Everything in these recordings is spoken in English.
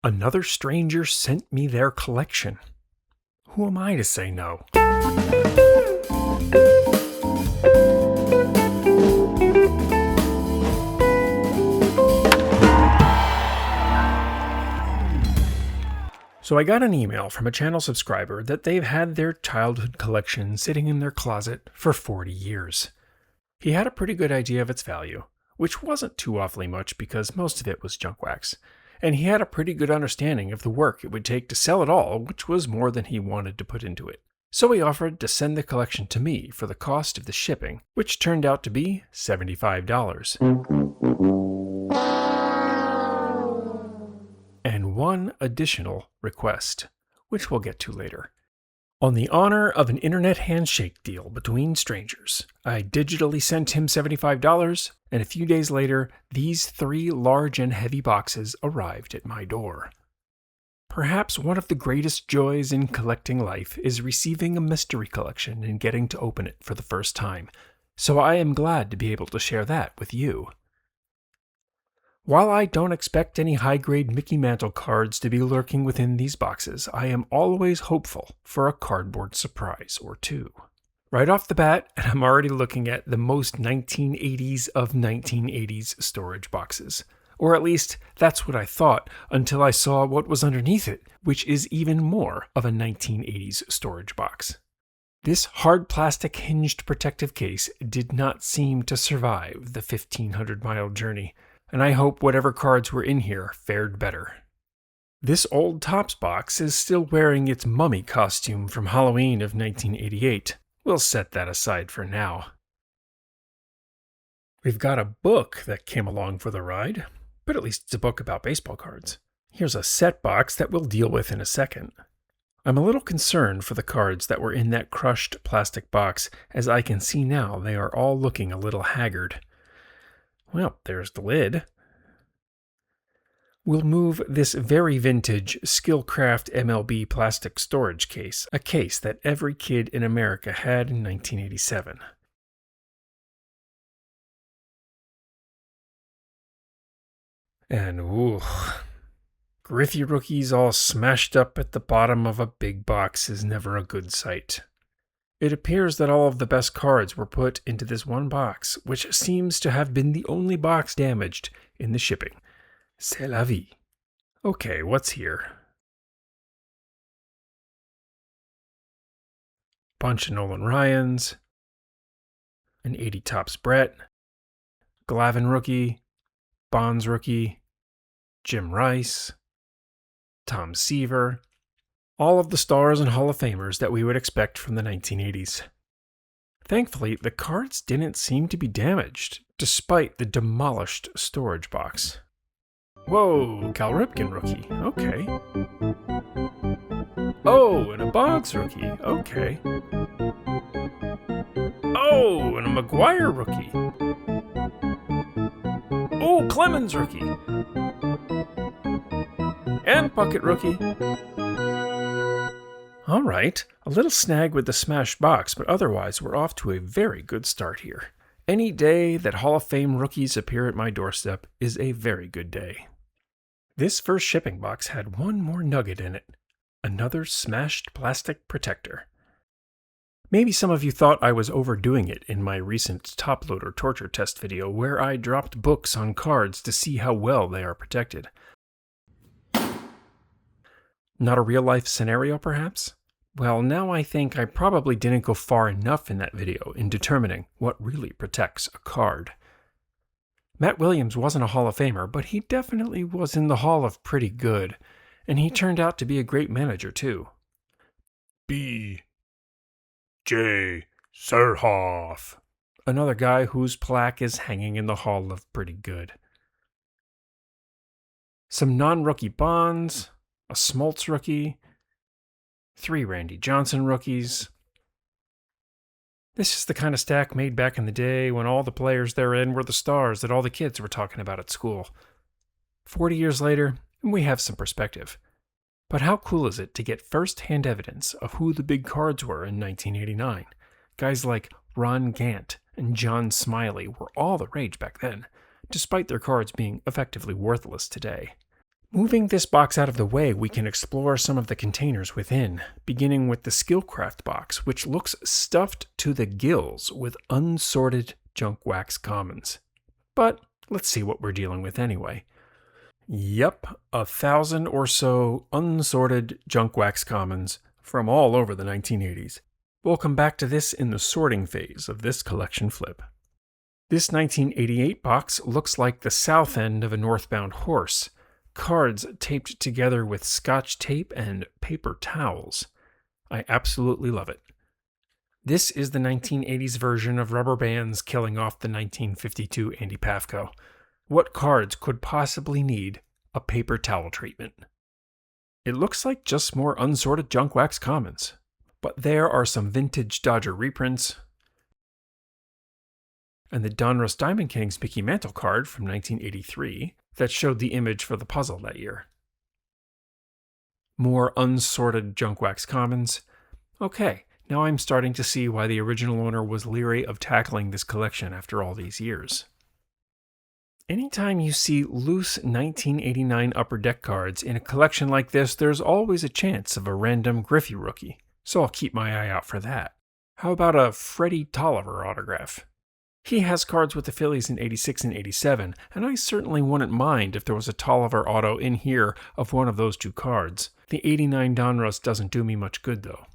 Another stranger sent me their collection. Who am I to say no? So I got an email from a channel subscriber that they've had their childhood collection sitting in their closet for 40 years. He had a pretty good idea of its value, which wasn't too awfully much because most of it was junk wax, and he had a pretty good understanding of the work it would take to sell it all, which was more than he wanted to put into it. So he offered to send the collection to me for the cost of the shipping, which turned out to be $75. And one additional request, which we'll get to later. On the honor of an internet handshake deal between strangers, I digitally sent him $75, and a few days later, these 3 large and heavy boxes arrived at my door. Perhaps one of the greatest joys in collecting life is receiving a mystery collection and getting to open it for the first time, so I am glad to be able to share that with you. While I don't expect any high-grade Mickey Mantle cards to be lurking within these boxes, I am always hopeful for a cardboard surprise or two. Right off the bat, and I'm already looking at the most 1980s of 1980s storage boxes. Or at least, that's what I thought until I saw what was underneath it, which is even more of a 1980s storage box. This hard plastic hinged protective case did not seem to survive the 1,500-mile journey, and I hope whatever cards were in here fared better. This old Topps box is still wearing its mummy costume from Halloween of 1988. We'll set that aside for now. We've got a book that came along for the ride, but at least it's a book about baseball cards. Here's a set box that we'll deal with in a second. I'm a little concerned for the cards that were in that crushed plastic box, as I can see now they are all looking a little haggard. Well, there's the lid. We'll move this very vintage Skillcraft MLB plastic storage case, a case that every kid in America had in 1987. And ooh, Griffey rookies all smashed up at the bottom of a big box is never a good sight. It appears that all of the best cards were put into this one box, which seems to have been the only box damaged in the shipping. C'est la vie. Okay, what's here? Bunch of Nolan Ryans, an 80 Topps Brett, Glavine rookie, Bonds rookie, Jim Rice, Tom Seaver, all of the stars and Hall of Famers that we would expect from the 1980s. Thankfully, the cards didn't seem to be damaged, despite the demolished storage box. Whoa, Cal Ripken rookie, okay. Oh, and a Boggs rookie, okay. Oh, and a McGuire rookie. Oh, Clemens rookie. And Puckett rookie. All right, a little snag with the smashed box, but otherwise we're off to a very good start here. Any day that Hall of Fame rookies appear at my doorstep is a very good day. This first shipping box had one more nugget in it. Another smashed plastic protector. Maybe some of you thought I was overdoing it in my recent top loader torture test video where I dropped books on cards to see how well they are protected. Not a real-life scenario, perhaps? Well, now I think I probably didn't go far enough in that video in determining what really protects a card. Matt Williams wasn't a Hall of Famer, but he definitely was in the Hall of Pretty Good, and he turned out to be a great manager, too. B. J. Surhoff. Another guy whose plaque is hanging in the Hall of Pretty Good. Some non-rookie Bonds, a Smoltz rookie, 3 Randy Johnson rookies. This is the kind of stack made back in the day when all the players therein were the stars that all the kids were talking about at school. 40 years later, we have some perspective. But how cool is it to get first-hand evidence of who the big cards were in 1989? Guys like Ron Gant and John Smiley were all the rage back then, despite their cards being effectively worthless today. Moving this box out of the way, we can explore some of the containers within, beginning with the Skillcraft box, which looks stuffed to the gills with unsorted junk wax commons. But let's see what we're dealing with anyway. Yep, 1,000 or so unsorted junk wax commons from all over the 1980s. We'll come back to this in the sorting phase of this collection flip. This 1988 box looks like the south end of a northbound horse. Cards taped together with Scotch tape and paper towels. I absolutely love it. This is the 1980s version of rubber bands killing off the 1952 Andy Pafko. What cards could possibly need a paper towel treatment? It looks like just more unsorted junk wax commons. But there are some vintage Dodger reprints, and the Donruss Diamond Kings Mickey Mantle card from 1983 that showed the image for the puzzle that year. More unsorted junk wax commons. Okay, now I'm starting to see why the original owner was leery of tackling this collection after all these years. Anytime you see loose 1989 Upper Deck cards in a collection like this, there's always a chance of a random Griffey rookie, so I'll keep my eye out for that. How about a Freddie Tolliver autograph? He has cards with the Phillies in 86 and 87, and I certainly wouldn't mind if there was a Tolliver auto in here of one of those two cards. The 89 Donruss doesn't do me much good though.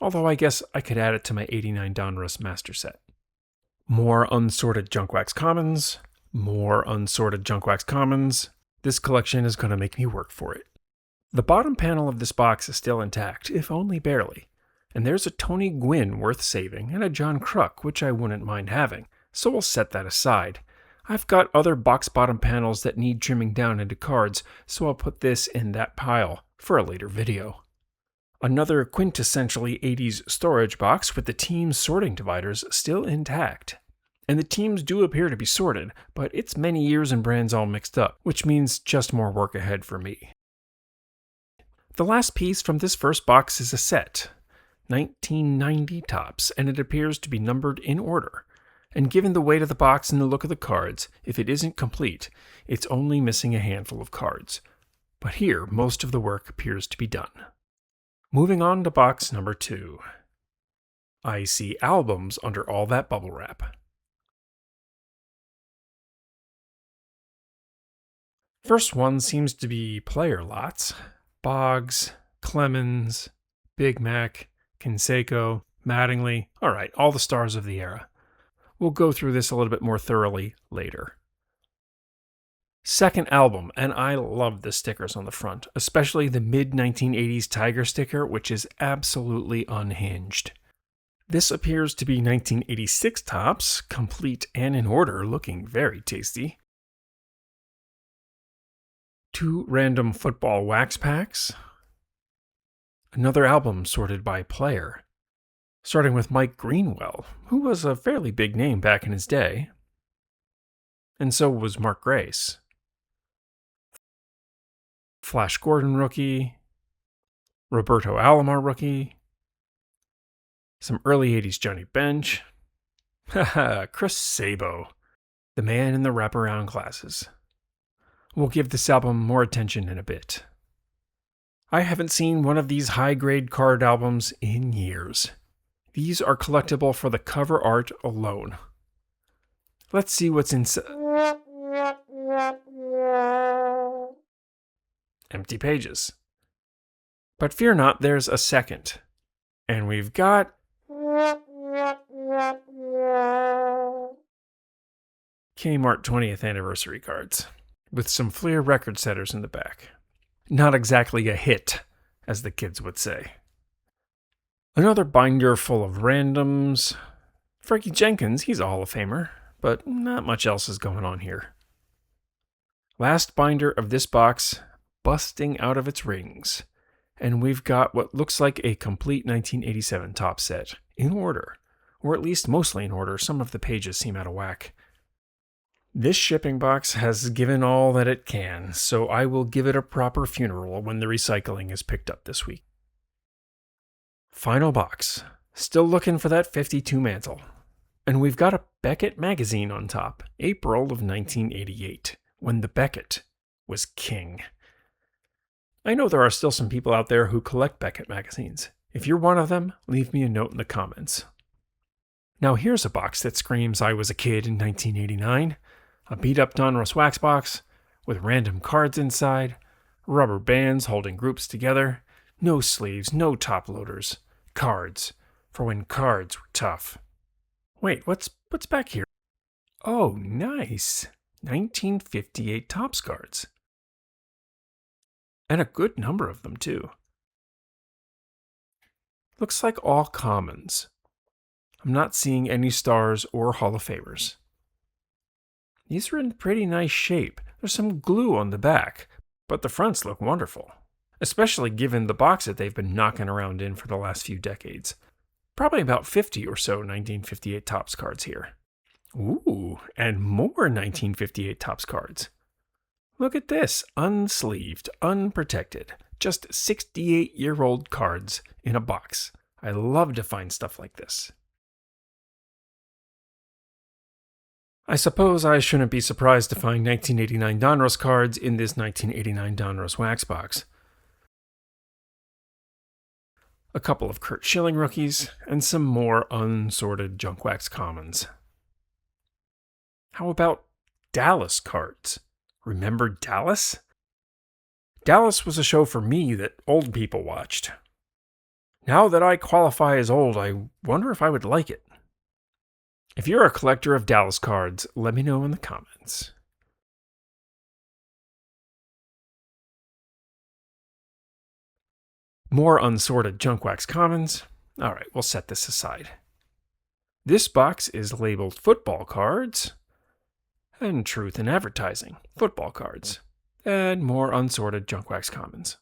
Although I guess I could add it to my 89 Donruss master set. More unsorted junk wax commons. More unsorted junk wax commons. This collection is going to make me work for it. The bottom panel of this box is still intact, if only barely. And there's a Tony Gwynn worth saving and a John Kruk, which I wouldn't mind having, so we'll set that aside. I've got other box bottom panels that need trimming down into cards, so I'll put this in that pile for a later video. Another quintessentially 80s storage box with the team's sorting dividers still intact. And the teams do appear to be sorted, but it's many years and brands all mixed up, which means just more work ahead for me. The last piece from this first box is a set, 1990 tops, and it appears to be numbered in order. And given the weight of the box and the look of the cards, if it isn't complete, it's only missing a handful of cards. But here, most of the work appears to be done. Moving on to box number 2. I see albums under all that bubble wrap. First one seems to be player lots. Boggs, Clemens, Big Mac, Canseco, Mattingly. All right, all the stars of the era. We'll go through this a little bit more thoroughly later. Second album, and I love the stickers on the front, especially the mid-1980s Tiger sticker, which is absolutely unhinged. This appears to be 1986 tops, complete and in order, looking very tasty. 2 random football wax packs. Another album sorted by player, starting with Mike Greenwell, who was a fairly big name back in his day. And so was Mark Grace. Flash Gordon rookie, Roberto Alomar rookie, some early 80s Johnny Bench, Chris Sabo, the man in the wraparound glasses. We'll give this album more attention in a bit. I haven't seen one of these high-grade card albums in years. These are collectible for the cover art alone. Let's see what's inside. Empty pages. But fear not, there's a second. And we've got Kmart 20th anniversary cards, with some Fleer record setters in the back. Not exactly a hit, as the kids would say. Another binder full of randoms. Frankie Jenkins, he's a Hall of Famer, but not much else is going on here. Last binder of this box, busting out of its rings. And we've got what looks like a complete 1987 top set, in order. Or at least mostly in order, some of the pages seem out of whack. This shipping box has given all that it can, so I will give it a proper funeral when the recycling is picked up this week. Final box. Still looking for that 52 mantle. And we've got a Beckett magazine on top, April of 1988, when the Beckett was king. I know there are still some people out there who collect Beckett magazines. If you're one of them, leave me a note in the comments. Now here's a box that screams I was a kid in 1989. A beat-up Donruss wax box with random cards inside, rubber bands holding groups together, no sleeves, no top loaders, cards for when cards were tough. Wait, what's back here? Oh, nice. 1958 Topps cards. And a good number of them, too. Looks like all commons. I'm not seeing any stars or Hall of Famers. These are in pretty nice shape. There's some glue on the back, but the fronts look wonderful, especially given the box that they've been knocking around in for the last few decades. Probably about 50 or so 1958 Topps cards here. Ooh, and more 1958 Topps cards. Look at this, unsleeved, unprotected, just 68-year-old cards in a box. I love to find stuff like this. I suppose I shouldn't be surprised to find 1989 Donruss cards in this 1989 Donruss wax box. A couple of Curt Schilling rookies, and some more unsorted junk wax commons. How about Dallas cards? Remember Dallas? Dallas was a show for me that old people watched. Now that I qualify as old, I wonder if I would like it. If you're a collector of Dallas cards, let me know in the comments. More unsorted junk wax commons. All right, we'll set this aside. This box is labeled football cards and truth in advertising, football cards, and more unsorted junk wax commons.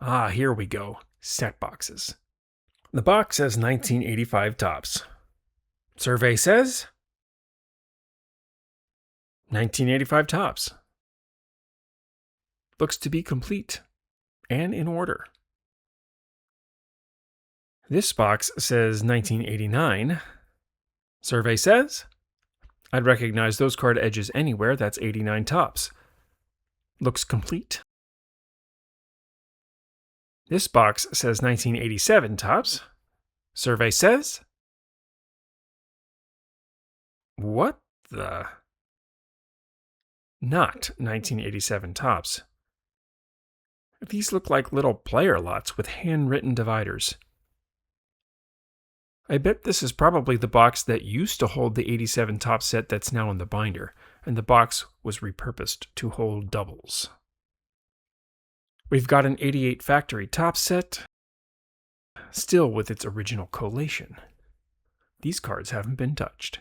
Ah, here we go, set boxes. The box says 1985 Topps. Survey says 1985 Topps. Looks to be complete and in order. This box says 1989. Survey says I'd recognize those card edges anywhere. That's 89 Topps. Looks complete. This box says 1987 Topps. Survey says what the? Not 1987 Topps. These look like little player lots with handwritten dividers. I bet this is probably the box that used to hold the 87 Topps set that's now in the binder, and the box was repurposed to hold doubles. We've got an 88 factory Topps set, still with its original collation. These cards haven't been touched.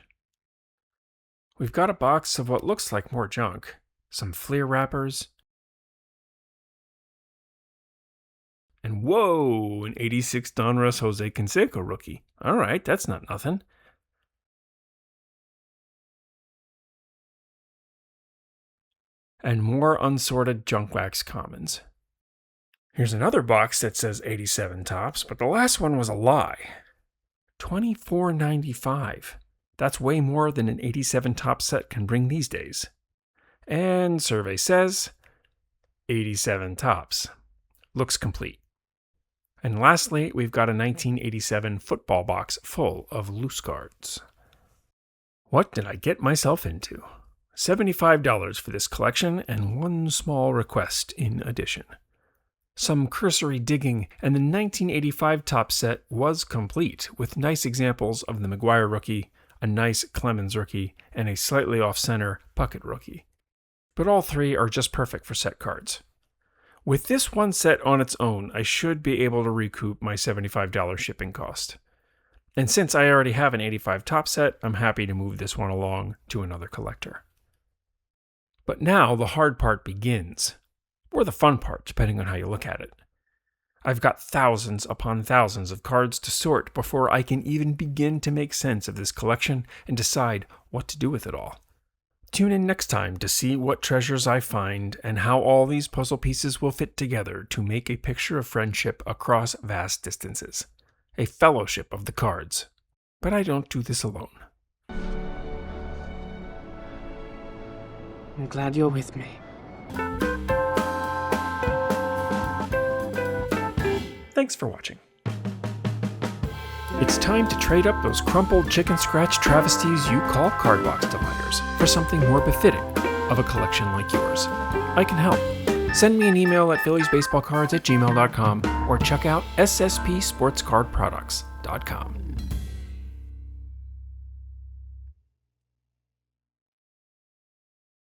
We've got a box of what looks like more junk, some Fleer wrappers, and whoa, an 86 Donruss Jose Canseco rookie. All right, that's not nothing. And more unsorted junk wax commons. Here's another box that says 87 Topps, but the last one was a lie. $24.95. That's way more than an 87 Topps set can bring these days. And survey says 87 Topps. Looks complete. And lastly, we've got a 1987 football box full of loose cards. What did I get myself into? $75 for this collection and one small request in addition. Some cursory digging, and the 1985 Topps set was complete with nice examples of the McGwire rookie, a nice Clemens rookie, and a slightly off-center Puckett rookie. But all three are just perfect for set cards. With this one set on its own, I should be able to recoup my $75 shipping cost. And since I already have an 85 Topps set, I'm happy to move this one along to another collector. But now the hard part begins. Or the fun part, depending on how you look at it. I've got thousands upon thousands of cards to sort before I can even begin to make sense of this collection and decide what to do with it all. Tune in next time to see what treasures I find and how all these puzzle pieces will fit together to make a picture of friendship across vast distances. A fellowship of the cards. But I don't do this alone. I'm glad you're with me. Thanks for watching. It's time to trade up those crumpled chicken scratch travesties you call Cardbox Delighters for something more befitting of a collection like yours. I can help. Send me an email at philliesbaseballcards@gmail.com or check out sspsportscardproducts.com.